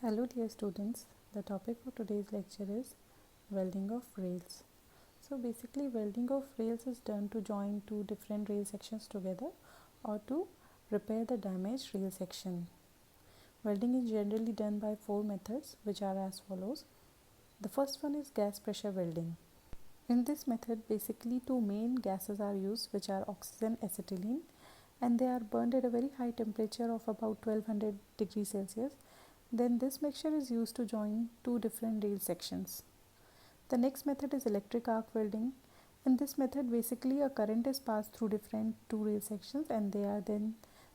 Hello dear students, the topic for today's lecture is welding of rails. So basically welding of rails is done to join two different rail sections together or to repair the damaged rail section. Welding is generally done by four methods which are as follows. The first one is gas pressure welding. In this method basically two main gases are used which are oxygen and acetylene, and they are burned at a very high temperature of about 1200 degrees Celsius. Then this mixture is used to join two different rail sections. The next method is electric arc welding. In this method basically a current is passed through different two rail sections and they are then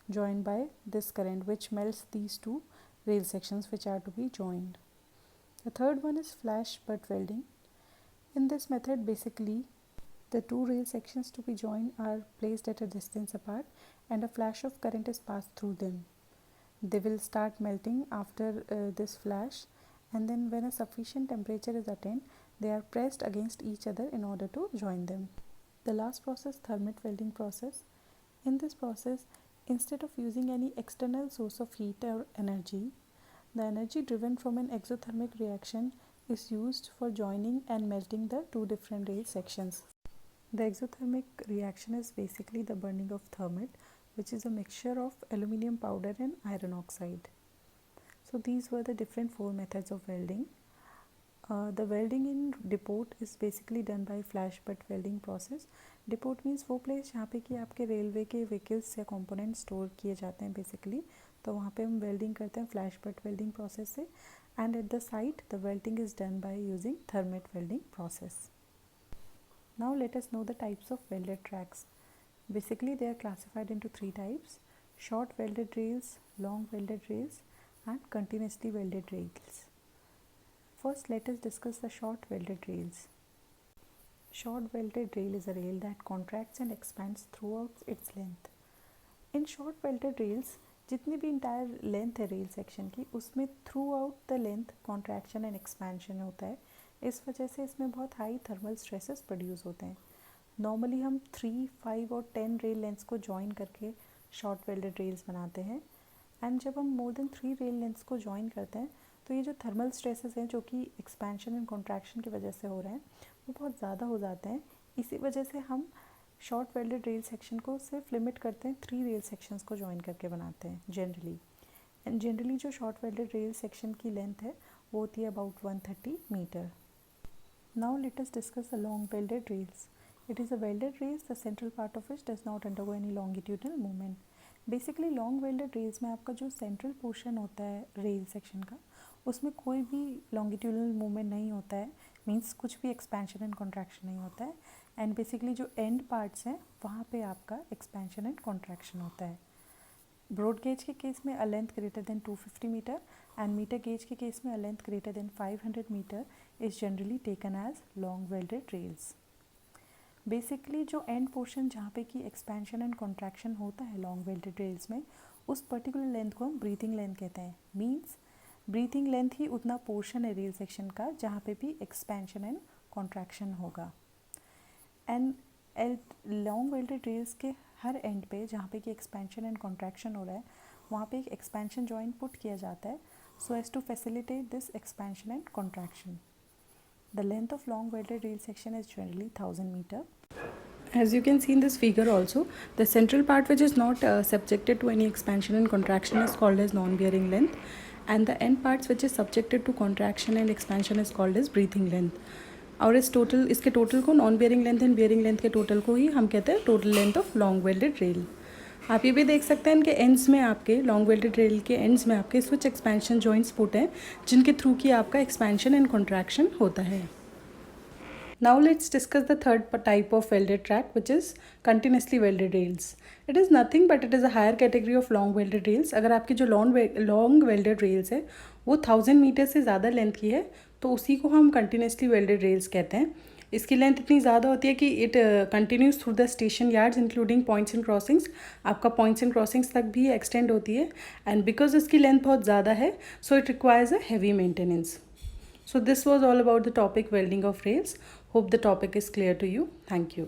joined by this current which melts these two rail sections which are to be joined. The third one is flash butt welding. In this method basically the two rail sections to be joined are placed at a distance apart and a flash of current is passed through them. They will start melting after this flash, and then when a sufficient temperature is attained, they are pressed against each other in order to join them. The last process, thermit welding process. In this process, instead of using any external source of heat or energy, the energy driven from an exothermic reaction is used for joining and melting the two different rail sections. The exothermic reaction is basically the burning of thermit, which is a mixture of aluminium powder and iron oxide. So these were the different four methods of welding. The welding in depot is basically done by flash butt welding process. Depot means वो place जहाँ पे कि आपके railway के vehicles या component store किए जाते हैं बेसिकली, तो वहाँ पे हम वेल्डिंग करते हैं फ्लैश बट वेल्डिंग प्रोसेस से. And at the site the welding is done by using thermite welding process. Now let us know the types of welded tracks. Basically they are classified into three types: short welded rails, long welded rails and continuously welded rails. First let us discuss the short welded rails. Short welded rail is a rail that contracts and expands throughout its length. In short welded rails जितनी भी entire length है rail section की उसमें through out the length contraction and expansion होता है. इस वजह से इसमें बहुत हाई थर्मल स्ट्रेसेस प्रोड्यूस होते हैं. नॉर्मली हम 3, 5 और 10 रेल लेंथ्स को जॉइन करके शॉर्ट वेल्डेड रेल्स बनाते हैं. एंड जब हम मोर देन 3 रेल लेंथ्स को जॉइन करते हैं तो ये जो थर्मल स्ट्रेसेस हैं जो कि एक्सपेंशन एंड कॉन्ट्रैक्शन की वजह से हो रहे हैं वो बहुत ज़्यादा हो जाते हैं. इसी वजह से हम शॉर्ट वेल्डेड रेल सेक्शन को सिर्फ लिमिट करते हैं 3 रेल सेक्शंस को जॉइन करके बनाते हैं जनरली. एंड जनरली जो शॉर्ट वेल्डेड रेल सेक्शन की लेंथ है वो होती है about 130 metre. Now let us discuss the long welded rails. It is a welded rails the central part of which does not undergo any longitudinal movement. Basically long welded rails में आपका जो central portion होता है rail section का उसमें कोई भी longitudinal movement नहीं होता है, मीन्स कुछ भी expansion and contraction नहीं होता है. एंड बेसिकली जो एंड पार्ट्स हैं वहाँ पे आपका एक्सपेंशन एंड कॉन्ट्रैक्शन होता है. ब्रॉड गेज के केस में a length greater than 250 metre and metre gauge के केस में a length greater than 500 metre is generally taken as long welded rails. Basically जो एंड पोर्शन जहाँ पे कि एक्सपेंशन एंड कॉन्ट्रैक्शन होता है लॉन्ग वेल्डेड रेल्स में उस पर्टिकुलर लेंथ को हम ब्रीथिंग लेंथ कहते हैं. मीन्स ब्रीथिंग लेंथ ही उतना पोर्शन है रेल सेक्शन का जहाँ पे भी एक्सपेंशन एंड कॉन्ट्रैक्शन होगा. एंड लॉन्ग वेल्डेड रेल्स के हर एंड पे जहाँ पे कि एक्सपेंशन एंड कॉन्ट्रैक्शन हो रहा है वहाँ पे एक एक्सपेंशन जॉइंट पुट किया जाता है so as to facilitate this expansion and contraction. The length of long welded rail section is generally 1000 metre. As you can see in this figure also, the central part which is not subjected to any expansion and contraction is called as non-bearing length, and the end parts which is subjected to contraction and expansion is called as breathing length. और इसके total को non bearing length and bearing length के total को ही हम कहते हैं total length of long welded rail. आप ये भी देख सकते हैं इनके एंड्स में आपके लॉन्ग वेल्डेड रेल के एंड्स में आपके स्विच एक्सपेंशन जॉइंट्स पुट हैं जिनके थ्रू की आपका एक्सपेंशन एंड कॉन्ट्रैक्शन होता है. Now let's discuss the third type of welded track, which is continuously welded rails. It is nothing but it is a higher category of long welded rails. अगर आपकी जो long welded rails है वो 1000 metre से ज़्यादा length की है तो उसी को हम continuously welded rails कहते हैं. इसकी लेंथ इतनी ज़्यादा होती है कि it continues through the station yards including points and crossings. आपका पॉइंट्स एंड क्रॉसिंग्स तक भी एक्सटेंड होती है. एंड बिकॉज इसकी लेंथ बहुत ज़्यादा है so it requires a heavy maintenance. So this was all about the topic welding of rails. Hope the topic is clear to you. Thank you.